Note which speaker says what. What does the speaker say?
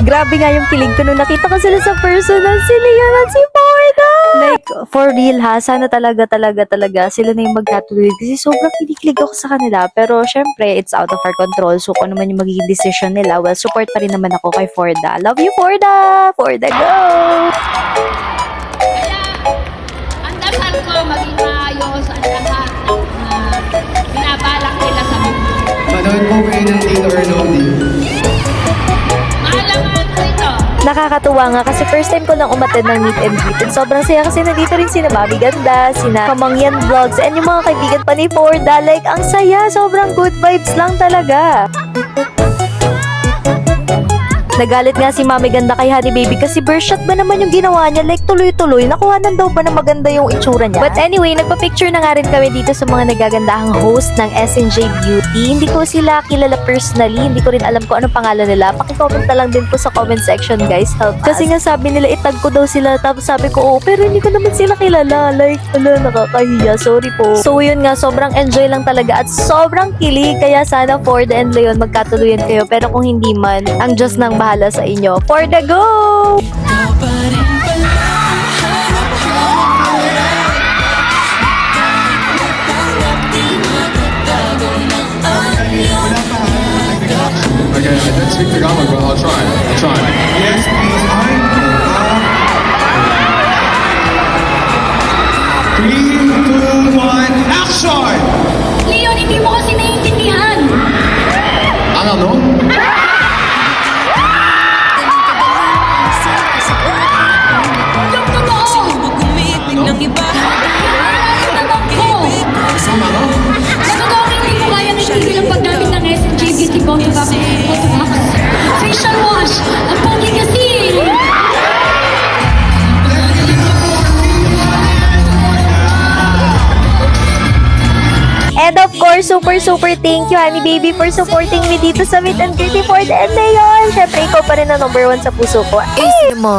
Speaker 1: Grabe nga yung kilig ko nung nakita ko sila sa personal, si Leon at si Porda. Like, for real ha, sana talaga sila na yung magkatuloy kasi sobrang kinikilig ako sa kanila. Pero syempre, it's out of our control. So kung ano man yung magiging decision nila, well, support pa rin naman ako kay Forda. Love you, Forda! Forda, go!
Speaker 2: Ang dasal ko maging maayos ang lahat ng binabalak nila sa mundo.
Speaker 3: Manood po kayo ng Tito Erlodi.
Speaker 2: Maalaman ko ito.
Speaker 1: Nakakatuwa nga kasi first time ko lang umattend ng meet and greet. And sobrang saya kasi nandito rin sina Mami Ganda, sina Kamangyan Vlogs, and yung mga kaibigan pa ni Forda. Like, ang saya. Sobrang good vibes lang talaga. Nagalit nga si Mami Ganda kay Honey Baby kasi burst shot ba naman yung ginawa niya? Like, tuloy-tuloy. Nakuhanan daw ba na maganda yung itsura niya? But anyway, nagpa-picture na nga rin kami dito sa mga nagagandahang host ng SNJ Beauty. Hindi ko sila kilala personally. Hindi ko rin alam kung anong pangalan nila. Paki-comment na lang din po sa comment section, guys. Help us. Kasi nga sabi nila, itag ko daw sila. Tapos sabi ko, oh, pero hindi ko naman sila kilala. Like, ala, nakakahiya. Sorry po. So, yun nga, sobrang enjoy lang talaga at sobrang kilig. Kaya sana Forda and Leon magkatuluyan kayo. Pero kung hindi man, ang Diyos nang bahala sa inyo. Forda, go!
Speaker 4: Okay, I don't speak Tagalog, but I'll try.
Speaker 3: Yes, please. Three, two, one, action!
Speaker 2: Leon, hindi mo kasi naiintindihan.
Speaker 4: Ano?
Speaker 2: Yung totoo. Yung tanong ko. Sa totoo, hindi ko kaya nagtigil ang paggamit ng SNJ Beauty Botox. Facial wash. Ang pogi kasi.
Speaker 1: And of course, super thank you, Honey Baby, for supporting me dito sa Meet and Greet ni Forda and Leon. Syempre, ikaw pa rin ang number 1 sa puso ko. Ace mo.